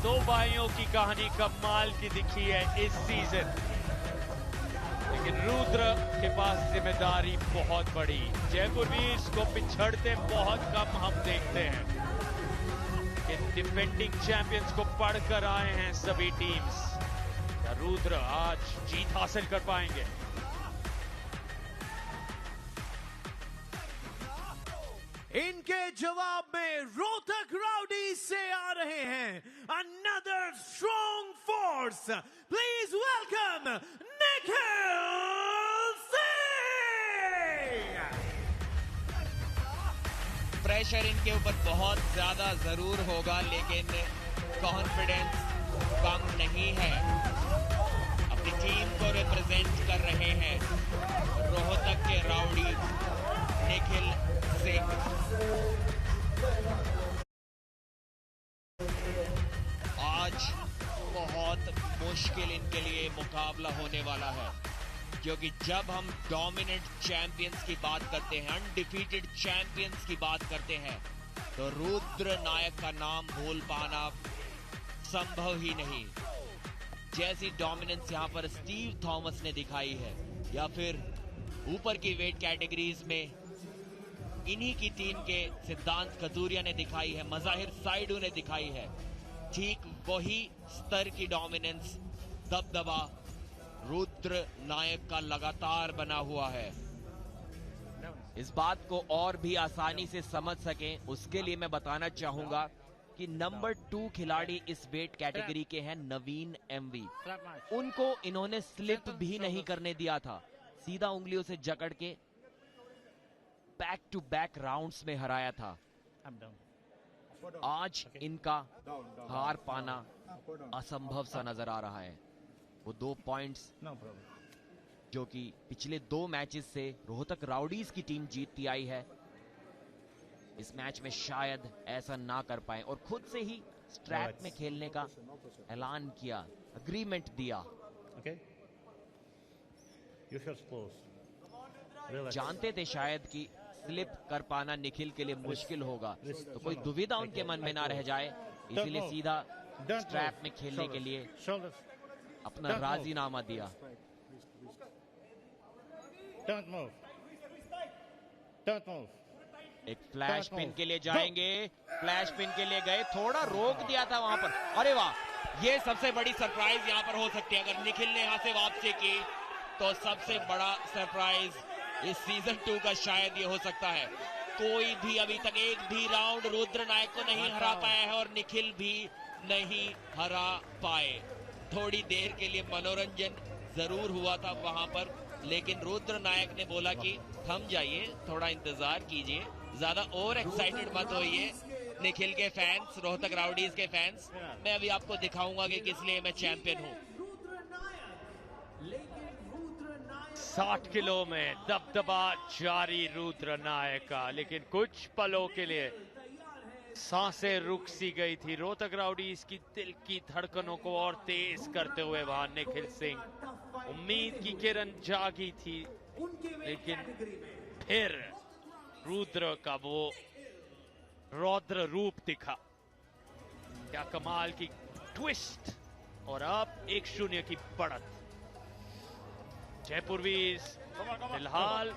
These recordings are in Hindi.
दो भाइयों की कहानी कमाल की दिखी है इस सीजन, लेकिन रुद्र के पास जिम्मेदारी बहुत बड़ी। जयपुर वीर्स को पिछड़ते बहुत कम हम देखते हैं कि डिफेंडिंग चैंपियंस को पढ़कर आए हैं सभी टीम्स। क्या रुद्र आज जीत हासिल कर पाएंगे? इनके जवाब में रोहतक राउडी से आ रहे हैं another strong force. Please welcome Nikhil Singh. Pressure इनके ऊपर बहुत ज्यादा जरूर होगा, लेकिन कॉन्फिडेंस कम नहीं है। अपनी टीम को रिप्रेजेंट कर रहे हैं रोहतक के राउडी निखिल सिंह। आज बहुत मुश्किल इनके लिए मुकाबला होने वाला है, क्योंकि जब हम डोमिनेंट चैंपियंस की बात करते हैं, अनडिफीटेड चैंपियंस की बात करते हैं, तो रुद्र नायक का नाम भूल पाना संभव ही नहीं। जैसी डोमिनेंस यहां पर स्टीव थॉमस ने दिखाई है, या फिर ऊपर की वेट कैटेगरीज में इन्हीं की टीम के सिद्धांत कतूरिया ने दिखाई है, मज़ाहिर साइडू ने दिखाई है, ठीक वही स्तर की डोमिनेंस, दबदबा रुद्र नायक का लगातार बना हुआ है। इस बात को और भी आसानी से समझ सकें, उसके लिए मैं बताना चाहूंगा कि नंबर 2 खिलाड़ी इस वेट कैटेगरी के हैं नवीन एमवी। उनको इन्होंने स्लिप भी नहीं करने दिया था, सीधा उंगलियों से जकड़ के बैक टू बैक राउंड्स में हराया था। आज इनका हार पाना असंभव सा नजर आ रहा है। वो 2 पॉइंट्स जो कि पिछले 2 मैचेस से रोहतक राउडीज की टीम जीतती आई है, इस मैच में शायद ऐसा ना कर पाए और खुद से ही स्ट्रैप में खेलने का ऐलान किया, अग्रीमेंट दिया। जानते थे शायद कि स्लिप कर पाना निखिल के लिए मुश्किल होगा, तो कोई दुविधा उनके मन में ना रह जाए, इसीलिए सीधा स्ट्रैप में खेलने के लिए अपना राजीनामा दिया। एक फ्लैश पिन के लिए जाएंगे, फ्लैश पिन के लिए गए, थोड़ा रोक दिया था वहां पर। अरे वाह, ये सबसे बड़ी सरप्राइज यहां पर हो सकती है। अगर निखिल ने यहां से वापसी की तो सबसे बड़ा सरप्राइज इस सीजन 2 का शायद ये हो सकता है। कोई भी अभी तक एक भी राउंड रुद्र नायक को नहीं हरा पाया है और निखिल भी नहीं हरा पाए। थोड़ी देर के लिए मनोरंजन जरूर हुआ था वहां पर, लेकिन रुद्र नायक ने बोला कि थम जाइए, थोड़ा इंतजार कीजिए, ज्यादा ओवर एक्साइटेड मत होइए। निखिल के फैंस, रोहतक राउडीज के फैंस, मैं अभी आपको दिखाऊंगा कि किस लिए मैं चैंपियन हूं। 60 किलो में दबदबा जारी रुद्र नायक का, लेकिन कुछ पलों के लिए सांसें रुक सी गई थी। रोहतक राउडीज की दिल की धड़कनों को और तेज करते हुए वहां निखिल सिंह, उम्मीद की किरण जागी थी, लेकिन फिर रुद्र का वो रौद्र रूप दिखा। क्या कमाल की ट्विस्ट, और अब 1-0 की बढ़त। जयपुर वीर्स फिलहाल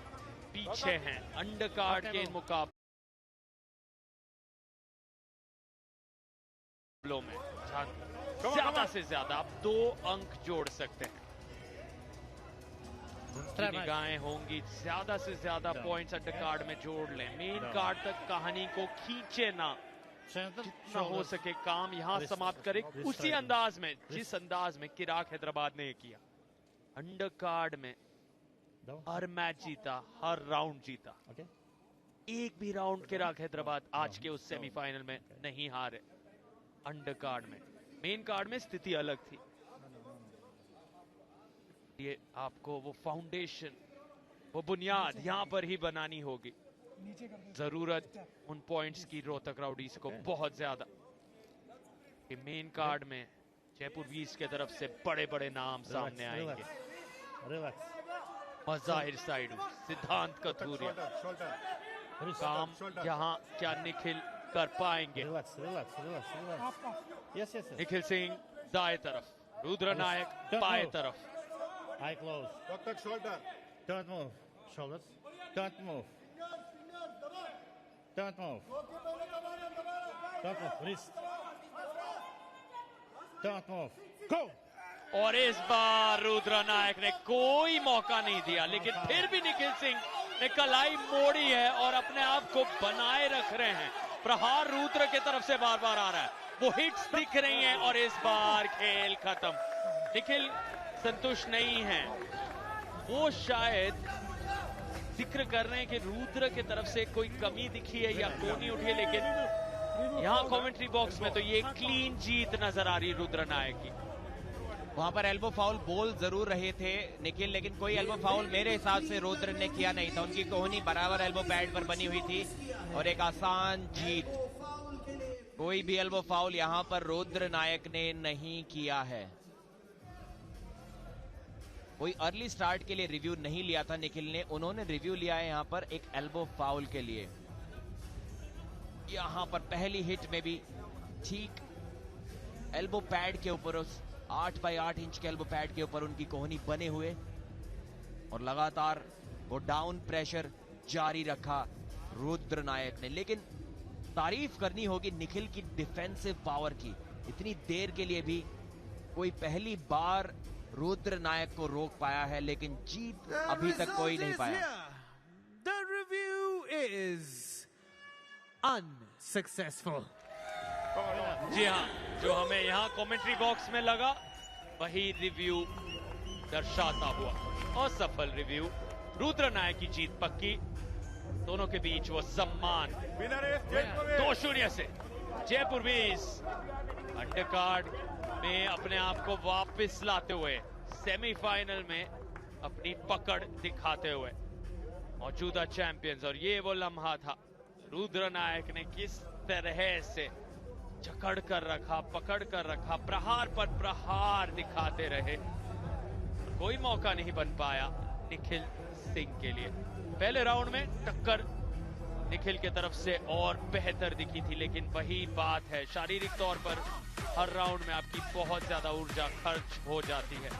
पीछे हैं अंडरकार्ड के मुकाबलों में। ज्यादा से ज्यादा आप 2 अंक जोड़ सकते हैं। निगाहें होंगी ज्यादा से ज्यादा पॉइंट्स अंडरकार्ड में जोड़ लें, मेन कार्ड तक कहानी को खींचे ना, जितना हो सके काम यहां समाप्त करें उसी अंदाज में जिस अंदाज में किराक हैदराबाद ने किया। अंडरकार्ड में हर मैच जीता, हर राउंड जीता, एक भी राउंड किराक हैदराबाद आज के उस सेमीफाइनल में नहीं हारे। अंडरकार्ड में, मेन कार्ड में स्थिति अलग थी। ये आपको वो फाउंडेशन, वो बुनियाद यहां पर ही बनानी होगी। जरूरत उन पॉइंट्स की रोहतक राउडीज को बहुत ज्यादा, कि मेन कार्ड में जयपुर वीर्स के तरफ से बड़े बड़े नाम सामने आएंगे। मज़ाहिर साइडू, सिद्धांत कतूरिया, काम यहाँ क्या निखिल कर पाएंगे? Yes, yes, yes. Nikhil Singh दाएं तरफ, रुद्र नायक Don't बाएं move. तरफ. Eye close. Doctor shoulder. Don't move. Shoulders. Don't move. Don't move. Don't move. Wrist. Don't move. Go. और इस बार रुद्र नायक ने कोई मौका नहीं दिया, लेकिन फिर भी निखिल सिंह ने कलाई मोड़ी है और अपने आप को बनाए रख रहे हैं. प्रहार रुद्र की तरफ से बार बार आ रहा है, वो हिट्स दिख रही हैं और इस बार खेल खत्म. निखिल संतुष्ट नहीं है, वो शायद जिक्र कर रहे हैं कि रुद्र की तरफ से कोई कमी दिखी है या कोनी उठी है, लेकिन यहां कमेंट्री बॉक्स में तो ये क्लीन जीत नजर आ रही है रुद्र नायक की. वहां पर एल्बो फाउल बोल जरूर रहे थे निखिल, लेकिन कोई एल्बो फाउल मेरे हिसाब से रुद्र ने किया नहीं था. उनकी कोहनी बराबर एल्बो पैड पर बनी हुई थी और एक आसान जीत. कोई भी एल्बो फाउल यहां पर रुद्र नायक ने नहीं किया है. कोई अर्ली स्टार्ट के लिए रिव्यू नहीं लिया था निखिल ने, उन्होंने रिव्यू लिया है यहां पर एक एल्बो फाउल के लिए. यहां पर पहली हिट में भी ठीक एल्बो पैड के ऊपर, उस 8 बाई 8 इंच के एल्बो पैड के ऊपर उनकी कोहनी बने हुए और लगातार वो डाउन प्रेशर जारी रखा रुद्र नायक ने. लेकिन तारीफ करनी होगी निखिल की डिफेंसिव पावर की. इतनी देर के लिए भी कोई पहली बार रुद्र नायक को रोक पाया है, लेकिन जीत अभी तक कोई नहीं पाया. The review is unsuccessful. जी हाँ, जो हमें यहाँ कमेंट्री बॉक्स में लगा वही रिव्यू दर्शाता हुआ. असफल रिव्यू. रुद्र नायक की जीत पक्की. दोनों के बीच वो सम्मान. Winner is Jaipur. 2-0 से जयपुर बीस अंडरकार्ड में अपने आप को वापस लाते हुए सेमीफाइनल में अपनी पकड़ दिखाते हुए मौजूदा चैंपियंस. और ये वो लम्हा था, रुद्र नायक ने किस तरह से जकड़ कर रखा, पकड़ कर रखा, प्रहार पर प्रहार दिखाते रहे. कोई मौका नहीं बन पाया निखिल सिंह के लिए. पहले राउंड में टक्कर निखिल के तरफ से और बेहतर दिखी थी, लेकिन वही बात है, शारीरिक तौर पर हर राउंड में आपकी बहुत ज्यादा ऊर्जा खर्च हो जाती है.